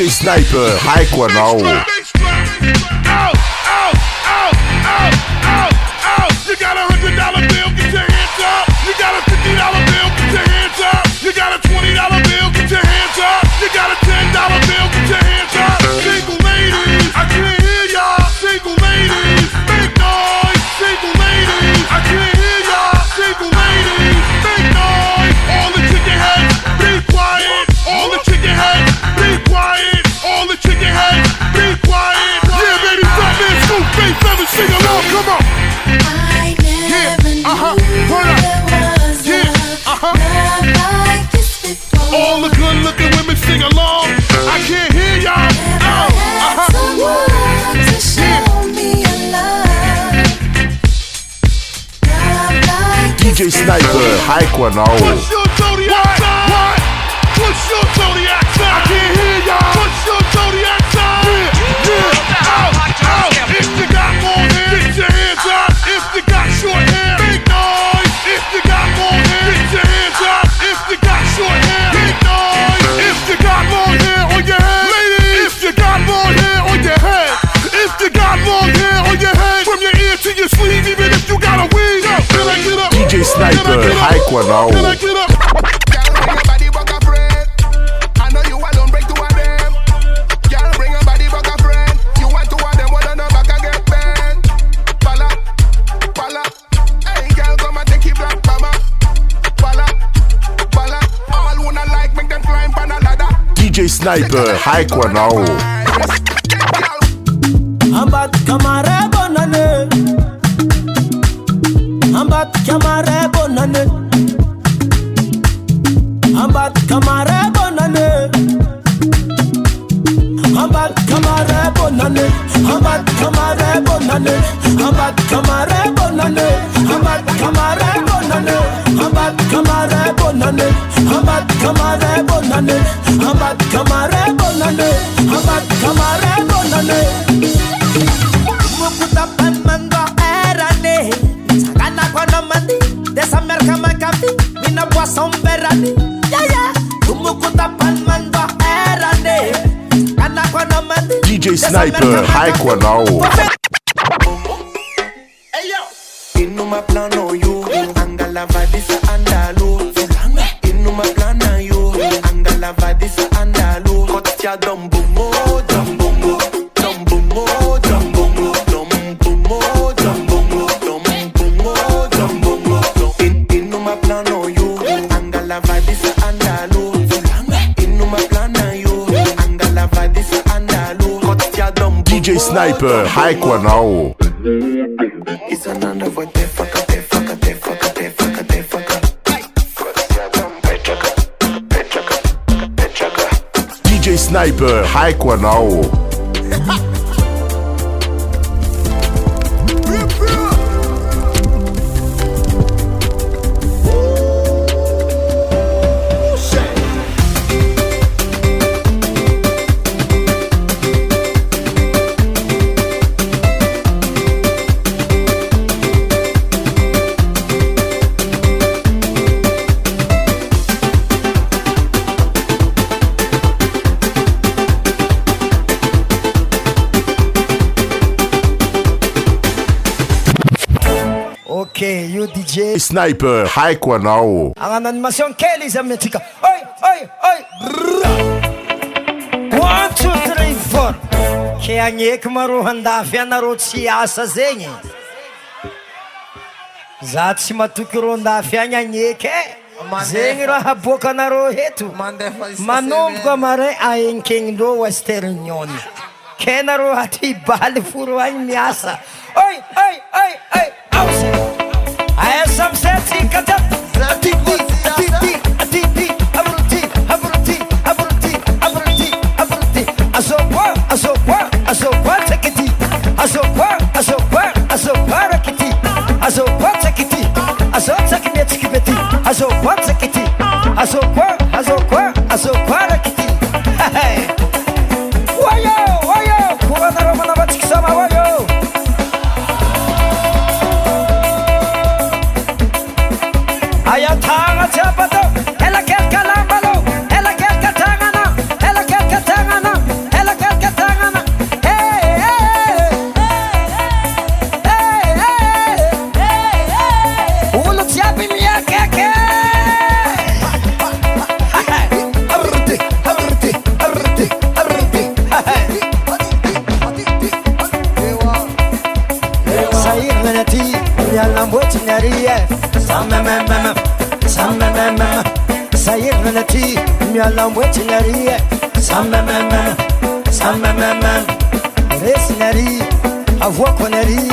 DJ Sniper, Haiko Now. You got $100 bill, get your hands up. You got a $50 bill, get your hands up. You got a $20 bill, get your hands up. You got a $10 bill, get your hands up. Single ladies, I can't hear y'all. Single ladies, make noise. Single ladies, I can't hear y'all. Single ladies, make noise. All the chicken heads, be quiet. All the chicken heads, be quiet. All the chicken heads, be quiet. Yeah, baby, stop that scoop, face seven, sing along, come on. All the good looking women sing along. I can't hear y'all. DJ Sniper, Haiko Now. What's your zodiac sign? What's your zodiac sign? I can't hear y'all. What's your zodiac sign? If you got long hair, get your hands up. If you got short hair, make noise. If you got long hair, get your hands up. If you got short hair, make noise. If you got long hair on your head, ladies. If you got long hair on your head. If you got long hair on your head, from your ear to your sleeve, even if you got a weave. Can I get up? DJ Sniper, Haiko Now. Can I get up? DJ Sniper, Haiko Now. Ambat kamare bonane. Ambat kamare bonane. Ambat kamare bonane. Ambat kamare bonane. Ambat kamare bonane. Ambat kamare bonane. Ambat kamare bonane. Ambat kamare bonane. Ambat kamare bonane. Ambat kamare bonane. Ambat kamare bonane. Mukuta panmando erane. Sagana kono mandi. Desa merka makafi. Mina boisson berani. Yeah yeah. Mukuta panmando erane. Sagana kono mandi. DJ Sniper, Haiko Now. Hey yo. Inuma plano you. Angala vadisa andalu. Inuma plana you. Angala vadisa andalu. Kotya dombungo, dombungo, dombungo, dombungo, dombungo, dombungo, dombungo, dombungo. Inuma plano you. Angala vadisa andalu. Inuma plana you. Angala vadisa andalu. Kotya dombungo. DJ Sniper, Haiko Now. It's another one, te fucker, te fucker, te fucker, te fucker, te fucker. DJ Sniper, Haiko Now. Okay, you DJ Sniper, Haiko Now. ang animasyon Kelly sa Mexico. Oi, oi, oi. 1, 2, 3, 4. Kaya ngek maruhan dafya narod siasa zenye. Zat si matukiron dafya nya ngeke. Zenye raha boka naro hetu. Manom ko mare ayin king do western yon. Kaya naro hati bali furuan miasa. Oi, oi, oi, oi. Awesome. I have some sexy katap. Sayirnati, Mialam Wettinary, Resinary, Avoconary,